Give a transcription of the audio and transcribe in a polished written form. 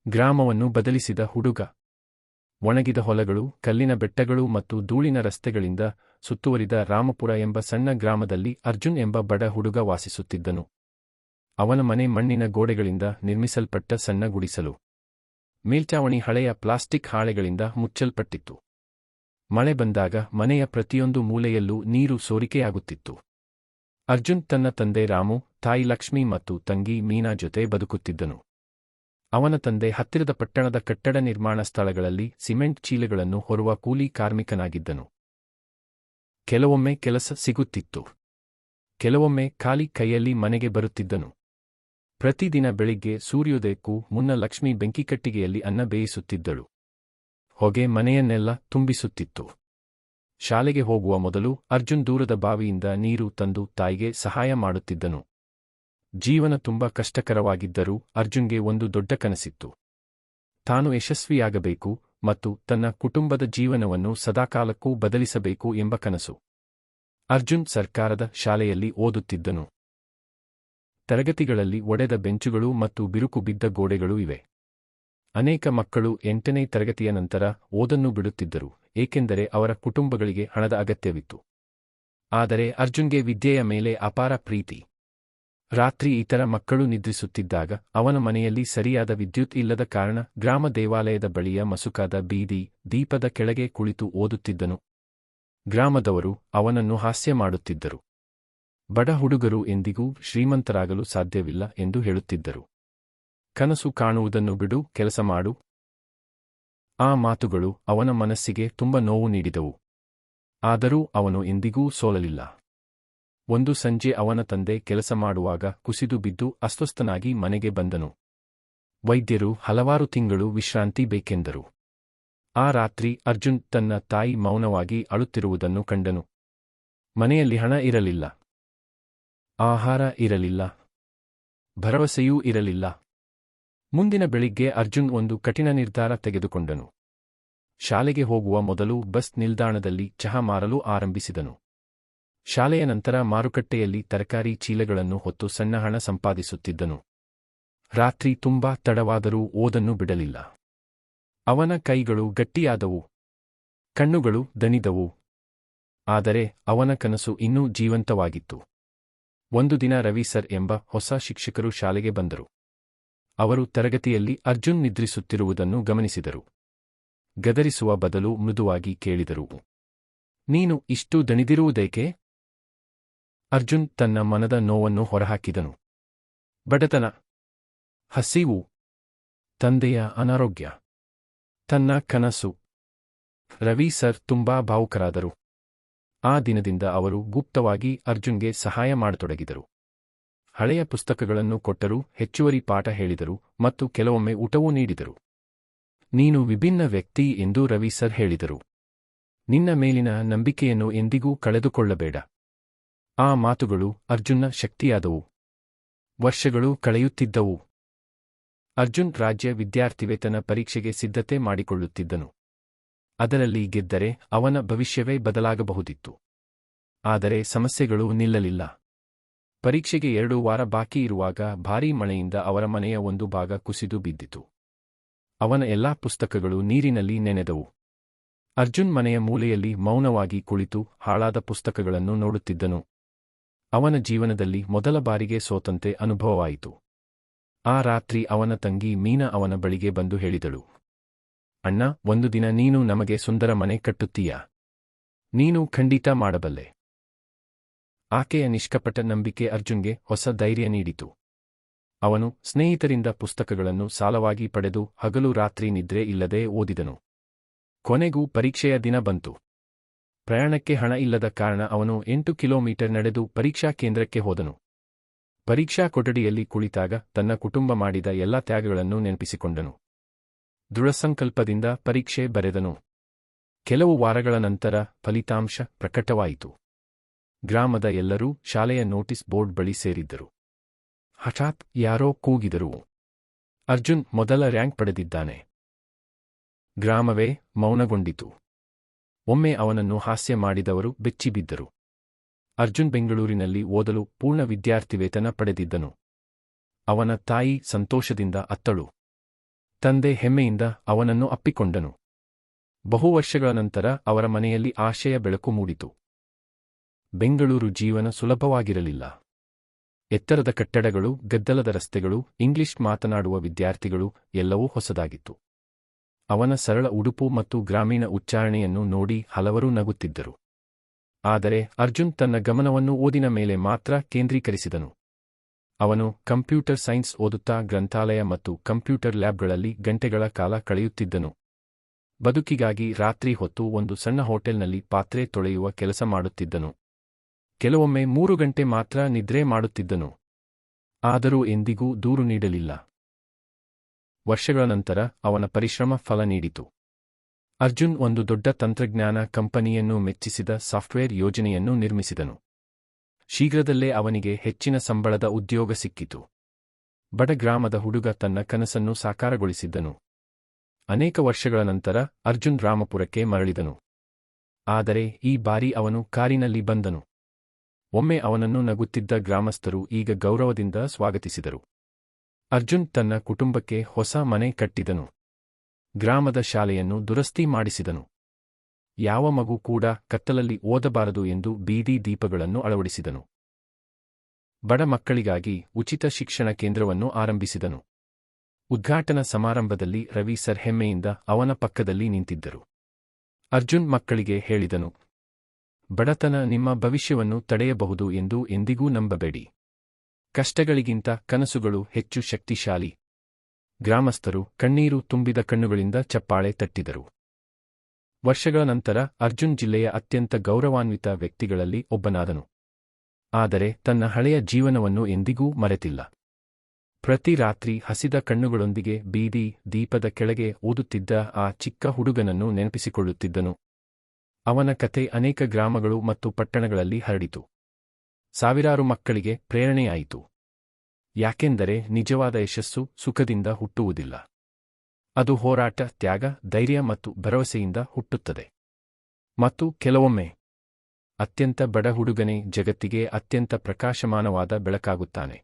ಗ್ರಾಮವನ್ನು ಬದಲಿಸಿದ ಹುಡುಗ. ಒಣಗಿದ ಹೊಲಗಳು, ಕಲ್ಲಿನ ಬೆಟ್ಟಗಳು ಮತ್ತು ಧೂಳಿನ ರಸ್ತೆಗಳಿಂದ ಸುತ್ತುವರಿದ ರಾಮಪುರ ಎಂಬ ಸಣ್ಣ ಗ್ರಾಮದಲ್ಲಿ ಅರ್ಜುನ್ ಎಂಬ ಬಡ ಹುಡುಗ ವಾಸಿಸುತ್ತಿದ್ದನು. ಅವನ ಮನೆ ಮಣ್ಣಿನ ಗೋಡೆಗಳಿಂದ ನಿರ್ಮಿಸಲ್ಪಟ್ಟ ಸಣ್ಣ ಗುಡಿಸಲು. ಮೇಲ್ಛಾವಣಿ ಹಳೆಯ ಪ್ಲಾಸ್ಟಿಕ್ ಹಾಳೆಗಳಿಂದ ಮುಚ್ಚಲ್ಪಟ್ಟಿತ್ತು. ಮಳೆ ಬಂದಾಗ ಮನೆಯ ಪ್ರತಿಯೊಂದು ಮೂಲೆಯಲ್ಲೂ ನೀರು ಸೋರಿಕೆಯಾಗುತ್ತಿತ್ತು. ಅರ್ಜುನ್ ತನ್ನ ತಂದೆ ರಾಮು, ತಾಯಿ ಲಕ್ಷ್ಮಿ ಮತ್ತು ತಂಗಿ ಮೀನಾ ಜೊತೆ ಬದುಕುತ್ತಿದ್ದನು. ಅವನ ತಂದೆ ಹತ್ತಿರದ ಪಟ್ಟಣದ ಕಟ್ಟಡ ನಿರ್ಮಾಣ ಸ್ಥಳಗಳಲ್ಲಿ ಸಿಮೆಂಟ್ ಚೀಲಗಳನ್ನು ಹೊರುವ ಕೂಲಿ ಕಾರ್ಮಿಕನಾಗಿದ್ದನು. ಕೆಲವೊಮ್ಮೆ ಕೆಲಸ ಸಿಗುತ್ತಿತ್ತು. ಕೆಲವೊಮ್ಮೆ ಖಾಲಿ ಕೈಯಲ್ಲಿ ಮನೆಗೆ ಬರುತ್ತಿದ್ದನು. ಪ್ರತಿದಿನ ಬೆಳಿಗ್ಗೆ ಸೂರ್ಯೋದಯಕ್ಕೂ ಮುನ್ನ ಲಕ್ಷ್ಮಿ ಬೆಂಕಿಕಟ್ಟಿಗೆಯಲ್ಲಿ ಅನ್ನ ಬೇಯಿಸುತ್ತಿದ್ದಳು. ಹೊಗೆ ಮನೆಯನ್ನೆಲ್ಲ ತುಂಬಿಸುತ್ತಿತ್ತು. ಶಾಲೆಗೆ ಹೋಗುವ ಮೊದಲು ಅರ್ಜುನ್ ದೂರದ ಬಾವಿಯಿಂದ ನೀರು ತಂದು ತಾಯಿಗೆ ಸಹಾಯ ಮಾಡುತ್ತಿದ್ದನು. ಜೀವನ ತುಂಬ ಕಷ್ಟಕರವಾಗಿದ್ದರೂ ಅರ್ಜುನ್ಗೆ ಒಂದು ದೊಡ್ಡ ಕನಸಿತ್ತು. ತಾನು ಯಶಸ್ವಿಯಾಗಬೇಕು ಮತ್ತು ತನ್ನ ಕುಟುಂಬದ ಜೀವನವನ್ನು ಸದಾಕಾಲಕ್ಕೂ ಬದಲಿಸಬೇಕು ಎಂಬ ಕನಸು. ಅರ್ಜುನ್ ಸರ್ಕಾರದ ಶಾಲೆಯಲ್ಲಿ ಓದುತ್ತಿದ್ದನು. ತರಗತಿಗಳಲ್ಲಿ ಒಡೆದ ಬೆಂಚುಗಳು ಮತ್ತು ಬಿರುಕು ಬಿದ್ದ ಗೋಡೆಗಳು ಇವೆ. ಅನೇಕ ಮಕ್ಕಳು 8ನೇ ತರಗತಿಯ ನಂತರ ಓದನ್ನು ಬಿಡುತ್ತಿದ್ದರು, ಏಕೆಂದರೆ ಅವರ ಕುಟುಂಬಗಳಿಗೆ ಹಣದ ಅಗತ್ಯವಿತ್ತು. ಆದರೆ ಅರ್ಜುನ್ಗೆ ವಿದ್ಯೆಯ ಮೇಲೆ ಅಪಾರ ಪ್ರೀತಿ. ರಾತ್ರಿ ಇತರ ಮಕ್ಕಳು ನಿದ್ರಿಸುತ್ತಿದ್ದಾಗ ಅವನ ಮನೆಯಲ್ಲಿ ಸರಿಯಾದ ವಿದ್ಯುತ್ ಇಲ್ಲದ ಕಾರಣ ಗ್ರಾಮ ದೇವಾಲಯದ ಬಳಿಯ ಮಸುಕಾದ ಬೀದಿ ದೀಪದ ಕೆಳಗೆ ಕುಳಿತು ಓದುತ್ತಿದ್ದನು. ಗ್ರಾಮದವರು ಅವನನ್ನು ಹಾಸ್ಯ ಮಾಡುತ್ತಿದ್ದರು. ಬಡ ಹುಡುಗರು ಎಂದಿಗೂ ಶ್ರೀಮಂತರಾಗಲು ಸಾಧ್ಯವಿಲ್ಲ ಎಂದು ಹೇಳುತ್ತಿದ್ದರು. ಕನಸು ಕಾಣುವುದನ್ನು ಬಿಡು, ಕೆಲಸ ಮಾಡು. ಆ ಮಾತುಗಳು ಅವನ ಮನಸ್ಸಿಗೆ ತುಂಬ ನೋವು ನೀಡಿದವು. ಆದರೂ ಅವನು ಎಂದಿಗೂ ಸೋಲಲಿಲ್ಲ. ಒಂದು ಸಂಜೆ ಅವನ ತಂದೆ ಕೆಲಸ ಮಾಡುವಾಗ ಕುಸಿದು ಬಿದ್ದು ಅಸ್ವಸ್ಥನಾಗಿ ಮನೆಗೆ ಬಂದನು. ವೈದ್ಯರು ಹಲವಾರು ತಿಂಗಳು ವಿಶ್ರಾಂತಿ ಬೇಕೆಂದರು. ಆ ರಾತ್ರಿ ಅರ್ಜುನ್ ತನ್ನ ತಾಯಿ ಮೌನವಾಗಿ ಅಳುತ್ತಿರುವುದನ್ನು ಕಂಡನು. ಮನೆಯಲ್ಲಿ ಹಣ ಇರಲಿಲ್ಲ. ಆಹಾರ ಇರಲಿಲ್ಲ. ಭರವಸೆಯೂ ಇರಲಿಲ್ಲ. ಮುಂದಿನ ಬೆಳಿಗ್ಗೆ ಅರ್ಜುನ್ ಒಂದು ಕಠಿಣ ನಿರ್ಧಾರ ತೆಗೆದುಕೊಂಡನು. ಶಾಲೆಗೆ ಹೋಗುವ ಮೊದಲು ಬಸ್ ನಿಲ್ದಾಣದಲ್ಲಿ ಚಹಾ ಮಾರಲು ಆರಂಭಿಸಿದನು. ಶಾಲೆಯ ನಂತರ ಮಾರುಕಟ್ಟೆಯಲ್ಲಿ ತರಕಾರಿ ಚೀಲಗಳನ್ನು ಹೊತ್ತು ಸಣ್ಣ ಹಣ ಸಂಪಾದಿಸುತ್ತಿದ್ದನು. ರಾತ್ರಿ ತುಂಬಾ ತಡವಾದರೂ ಓದನ್ನು ಬಿಡಲಿಲ್ಲ. ಅವನ ಕೈಗಳು ಗಟ್ಟಿಯಾದವು. ಕಣ್ಣುಗಳು ದಣಿದವು. ಆದರೆ ಅವನ ಕನಸು ಇನ್ನೂ ಜೀವಂತವಾಗಿತ್ತು. ಒಂದು ದಿನ ರವಿ ಸರ್ ಎಂಬ ಹೊಸ ಶಿಕ್ಷಕರು ಶಾಲೆಗೆ ಬಂದರು. ಅವರು ತರಗತಿಯಲ್ಲಿ ಅರ್ಜುನ್ ನಿದ್ರಿಸುತ್ತಿರುವುದನ್ನು ಗಮನಿಸಿದರು. ಗದರಿಸುವ ಬದಲು ಮೃದುವಾಗಿ ಕೇಳಿದರು, ನೀನು ಇಷ್ಟು ದಣಿದಿರುವುದೇಕೆ? ಅರ್ಜುನ್ ತನ್ನ ಮನದ ನೋವನ್ನು ಹೊರಹಾಕಿದನು. ಬಡತನ, ಹಸಿವು, ತಂದೆಯ ಅನಾರೋಗ್ಯ, ತನ್ನ ಕನಸು. ರವಿ ಸರ್ ತುಂಬಾ ಭಾವುಕರಾದರು. ಆ ದಿನದಿಂದ ಅವರು ಗುಪ್ತವಾಗಿ ಅರ್ಜುನ್ಗೆ ಸಹಾಯ ಮಾಡತೊಡಗಿದರು. ಹಳೆಯ ಪುಸ್ತಕಗಳನ್ನು ಕೊಟ್ಟರು, ಹೆಚ್ಚುವರಿ ಪಾಠ ಹೇಳಿದರು ಮತ್ತು ಕೆಲವೊಮ್ಮೆ ಊಟವೂ ನೀಡಿದರು. ನೀನು ವಿಭಿನ್ನ ವ್ಯಕ್ತಿ ಎಂದು ರವಿ ಸರ್ ಹೇಳಿದರು. ನಿನ್ನ ಮೇಲಿನ ನಂಬಿಕೆಯನ್ನು ಎಂದಿಗೂ ಕಳೆದುಕೊಳ್ಳಬೇಡ. ಆ ಮಾತುಗಳು ಅರ್ಜುನ್ನ ಶಕ್ತಿಯಾದವು. ವರ್ಷಗಳು ಕಳೆಯುತ್ತಿದ್ದವು. ಅರ್ಜುನ್ ರಾಜ್ಯ ವಿದ್ಯಾರ್ಥಿವೇತನ ಪರೀಕ್ಷೆಗೆ ಸಿದ್ಧತೆ ಮಾಡಿಕೊಳ್ಳುತ್ತಿದ್ದನು. ಅದರಲ್ಲಿ ಗೆದ್ದರೆ ಅವನ ಭವಿಷ್ಯವೇ ಬದಲಾಗಬಹುದಿತ್ತು. ಆದರೆ ಸಮಸ್ಯೆಗಳು ನಿಲ್ಲಲಿಲ್ಲ. ಪರೀಕ್ಷೆಗೆ 2 ವಾರ ಬಾಕಿ ಇರುವಾಗ ಭಾರೀ ಮಳೆಯಿಂದ ಅವರ ಮನೆಯ ಒಂದು ಭಾಗ ಕುಸಿದು ಬಿದ್ದಿತು. ಅವನ ಎಲ್ಲಾ ಪುಸ್ತಕಗಳು ನೀರಿನಲ್ಲಿ ನೆನೆದವು. ಅರ್ಜುನ್ ಮನೆಯ ಮೂಲೆಯಲ್ಲಿ ಮೌನವಾಗಿ ಕುಳಿತು ಹಾಳಾದ ಪುಸ್ತಕಗಳನ್ನು ನೋಡುತ್ತಿದ್ದನು. ಅವನ ಜೀವನದಲ್ಲಿ ಮೊದಲ ಬಾರಿಗೆ ಸೋತಂತೆ ಅನುಭವವಾಯಿತು. ಆ ರಾತ್ರಿ ಅವನ ತಂಗಿ ಮೀನಾ ಅವನ ಬಳಿಗೆ ಬಂದು ಹೇಳಿದಳು, ಅಣ್ಣ, ಒಂದು ದಿನ ನೀನು ನಮಗೆ ಸುಂದರ ಮನೆ ಕಟ್ಟುತ್ತೀಯಾ? ನೀನು ಖಂಡಿತ ಮಾಡಬಲ್ಲೆ. ಆಕೆಯ ನಿಷ್ಕಪಟ ನಂಬಿಕೆ ಅರ್ಜುನ್ಗೆ ಹೊಸ ಧೈರ್ಯ ನೀಡಿತು. ಅವನು ಸ್ನೇಹಿತರಿಂದ ಪುಸ್ತಕಗಳನ್ನು ಸಾಲವಾಗಿ ಪಡೆದು ಹಗಲು ರಾತ್ರಿ ನಿದ್ರೆ ಇಲ್ಲದೆ ಓದಿದನು. ಕೊನೆಗೂ ಪರೀಕ್ಷೆಯ ದಿನ ಬಂತು. ಪ್ರಯಾಣಕ್ಕೆ ಹಣ ಇಲ್ಲದ ಕಾರಣ ಅವನು 8 ಕಿಲೋಮೀಟರ್ ನಡೆದು ಪರೀಕ್ಷಾ ಕೇಂದ್ರಕ್ಕೆ ಹೋದನು. ಪರೀಕ್ಷಾ ಕೊಠಡಿಯಲ್ಲಿ ಕುಳಿತಾಗ ತನ್ನ ಕುಟುಂಬ ಮಾಡಿದ ಎಲ್ಲ ತ್ಯಾಗಗಳನ್ನು ನೆನಪಿಸಿಕೊಂಡನು. ದೃಢಸಂಕಲ್ಪದಿಂದ ಪರೀಕ್ಷೆ ಬರೆದನು. ಕೆಲವು ವಾರಗಳ ನಂತರ ಫಲಿತಾಂಶ ಪ್ರಕಟವಾಯಿತು. ಗ್ರಾಮದ ಎಲ್ಲರೂ ಶಾಲೆಯ ನೋಟಿಸ್ ಬೋರ್ಡ್ ಬಳಿ ಸೇರಿದ್ದರು. ಹಠಾತ್ ಯಾರೋ ಕೂಗಿದರು, ಅರ್ಜುನ್ ಮೊದಲ ರ್ಯಾಂಕ್ ಪಡೆದಿದ್ದಾನೆ. ಗ್ರಾಮವೇ ಮೌನಗೊಂಡಿತು. ಒಮ್ಮೆ ಅವನನ್ನು ಹಾಸ್ಯ ಮಾಡಿದವರು ಬೆಚ್ಚಿಬಿದ್ದರು. ಅರ್ಜುನ್ ಬೆಂಗಳೂರಿನಲ್ಲಿ ಓದಲು ಪೂರ್ಣ ವಿದ್ಯಾರ್ಥಿವೇತನ ಪಡೆದಿದ್ದನು. ಅವನ ತಾಯಿ ಸಂತೋಷದಿಂದ ಅತ್ತಳು. ತಂದೆ ಹೆಮ್ಮೆಯಿಂದ ಅವನನ್ನು ಅಪ್ಪಿಕೊಂಡನು. ಬಹು ವರ್ಷಗಳ ನಂತರ ಅವರ ಮನೆಯಲ್ಲಿ ಆಶೆಯ ಬೆಳಕು ಮೂಡಿತು. ಬೆಂಗಳೂರು ಜೀವನ ಸುಲಭವಾಗಿರಲಿಲ್ಲ. ಎತ್ತರದ ಕಟ್ಟಡಗಳು, ಗದ್ದಲದ ರಸ್ತೆಗಳು, ಇಂಗ್ಲಿಷ್ ಮಾತನಾಡುವ ವಿದ್ಯಾರ್ಥಿಗಳು ಎಲ್ಲವೂ ಹೊಸದಾಗಿತ್ತು. ಅವನ ಸರಳ ಉಡುಪು ಮತ್ತು ಗ್ರಾಮೀಣ ಉಚ್ಚಾರಣೆಯನ್ನು ನೋಡಿ ಹಲವರು ನಗುತ್ತಿದ್ದರು. ಆದರೆ ಅರ್ಜುನ್ ತನ್ನ ಗಮನವನ್ನು ಓದಿನ ಮೇಲೆ ಮಾತ್ರ ಕೇಂದ್ರೀಕರಿಸಿದನು. ಅವನು ಕಂಪ್ಯೂಟರ್ ಸೈನ್ಸ್ ಓದುತ್ತಾ ಗ್ರಂಥಾಲಯ ಮತ್ತು ಕಂಪ್ಯೂಟರ್ ಲ್ಯಾಬ್ಗಳಲ್ಲಿ ಗಂಟೆಗಳ ಕಾಲ ಕಳೆಯುತ್ತಿದ್ದನು. ಬದುಕಿಗಾಗಿ ರಾತ್ರಿ ಹೊತ್ತು ಒಂದು ಸಣ್ಣ ಹೋಟೆಲ್ನಲ್ಲಿ ಪಾತ್ರೆ ತೊಳೆಯುವ ಕೆಲಸ ಮಾಡುತ್ತಿದ್ದನು. ಕೆಲವೊಮ್ಮೆ 3 ಗಂಟೆ ಮಾತ್ರ ನಿದ್ರೆ ಮಾಡುತ್ತಿದ್ದನು. ಆದರೂ ಎಂದಿಗೂ ದೂರು ನೀಡಲಿಲ್ಲ. ವರ್ಷಗಳ ನಂತರ ಅವನ ಪರಿಶ್ರಮ ಫಲ ನೀಡಿತು. ಅರ್ಜುನ್ ಒಂದು ದೊಡ್ಡ ತಂತ್ರಜ್ಞಾನ ಕಂಪನಿಯನ್ನು ಮೆಚ್ಚಿಸಿದ ಸಾಫ್ಟ್ವೇರ್ ಯೋಜನೆಯನ್ನು ನಿರ್ಮಿಸಿದನು. ಶೀಘ್ರದಲ್ಲೇ ಅವನಿಗೆ ಹೆಚ್ಚಿನ ಸಂಬಳದ ಉದ್ಯೋಗ ಸಿಕ್ಕಿತು. ಬಡ ಗ್ರಾಮದ ಹುಡುಗ ತನ್ನ ಕನಸನ್ನು ಸಾಕಾರಗೊಳಿಸಿದ್ದನು. ಅನೇಕ ವರ್ಷಗಳ ನಂತರ ಅರ್ಜುನ್ ರಾಮಪುರಕ್ಕೆ ಮರಳಿದನು. ಆದರೆ ಈ ಬಾರಿ ಅವನು ಕಾರಿನಲ್ಲಿ ಬಂದನು. ಒಮ್ಮೆ ಅವನನ್ನು ನಗುತ್ತಿದ್ದ ಗ್ರಾಮಸ್ಥರು ಈಗ ಗೌರವದಿಂದ ಸ್ವಾಗತಿಸಿದರು. ಅರ್ಜುನ್ ತನ್ನ ಕುಟುಂಬಕ್ಕೆ ಹೊಸ ಮನೆ ಕಟ್ಟಿದನು. ಗ್ರಾಮದ ಶಾಲೆಯನ್ನು ದುರಸ್ತಿ ಮಾಡಿಸಿದನು. ಯಾವ ಮಗು ಕೂಡ ಕತ್ತಲಲ್ಲಿ ಓದಬಾರದು ಎಂದು ಬೀದಿ ದೀಪಗಳನ್ನು ಅಳವಡಿಸಿದನು. ಬಡ ಮಕ್ಕಳಿಗಾಗಿ ಉಚಿತ ಶಿಕ್ಷಣ ಕೇಂದ್ರವನ್ನು ಆರಂಭಿಸಿದನು. ಉದ್ಘಾಟನಾ ಸಮಾರಂಭದಲ್ಲಿ ರವಿ ಸರ್ ಹೆಮ್ಮೆಯಿಂದ ಅವನ ಪಕ್ಕದಲ್ಲಿ ನಿಂತಿದ್ದರು. ಅರ್ಜುನ್ ಮಕ್ಕಳಿಗೆ ಹೇಳಿದನು, ಬಡತನ ನಿಮ್ಮ ಭವಿಷ್ಯವನ್ನು ತಡೆಯಬಹುದು ಎಂದು ಎಂದಿಗೂ ನಂಬಬೇಡಿ. ಕಷ್ಟಗಳಿಗಿಂತ ಕನಸುಗಳು ಹೆಚ್ಚು ಶಕ್ತಿಶಾಲಿ. ಗ್ರಾಮಸ್ಥರು ಕಣ್ಣೀರು ತುಂಬಿದ ಕಣ್ಣುಗಳಿಂದ ಚಪ್ಪಾಳೆ ತಟ್ಟಿದರು. ವರ್ಷಗಳ ನಂತರ ಅರ್ಜುನ್ ಜಿಲ್ಲೆಯ ಅತ್ಯಂತ ಗೌರವಾನ್ವಿತ ವ್ಯಕ್ತಿಗಳಲ್ಲಿ ಒಬ್ಬನಾದನು. ಆದರೆ ತನ್ನ ಹಳೆಯ ಜೀವನವನ್ನು ಎಂದಿಗೂ ಮರೆತಿಲ್ಲ. ಪ್ರತಿ ರಾತ್ರಿ ಹಸಿದ ಕಣ್ಣುಗಳೊಂದಿಗೆ ಬೀದಿ ದೀಪದ ಕೆಳಗೆ ಓದುತ್ತಿದ್ದ ಆ ಚಿಕ್ಕ ಹುಡುಗನನ್ನು ನೆನಪಿಸಿಕೊಳ್ಳುತ್ತಿದ್ದನು. ಅವನ ಕತೆ ಅನೇಕ ಗ್ರಾಮಗಳು ಮತ್ತು ಪಟ್ಟಣಗಳಲ್ಲಿ ಹರಡಿತು. ಸಾವಿರಾರು ಮಕ್ಕಳಿಗೆ ಪ್ರೇರಣೆಯಾಯಿತು. ಯಾಕೆಂದರೆ ನಿಜವಾದ ಯಶಸ್ಸು ಸುಖದಿಂದ ಹುಟ್ಟುವುದಿಲ್ಲ. ಅದು ಹೋರಾಟ, ತ್ಯಾಗ, ಧೈರ್ಯ ಮತ್ತು ಭರವಸೆಯಿಂದ ಹುಟ್ಟುತ್ತದೆ. ಮತ್ತು ಕೆಲವೊಮ್ಮೆ ಅತ್ಯಂತ ಬಡ ಹುಡುಗನೇ ಜಗತ್ತಿಗೆ ಅತ್ಯಂತ ಪ್ರಕಾಶಮಾನವಾದ ಬೆಳಕಾಗುತ್ತಾನೆ.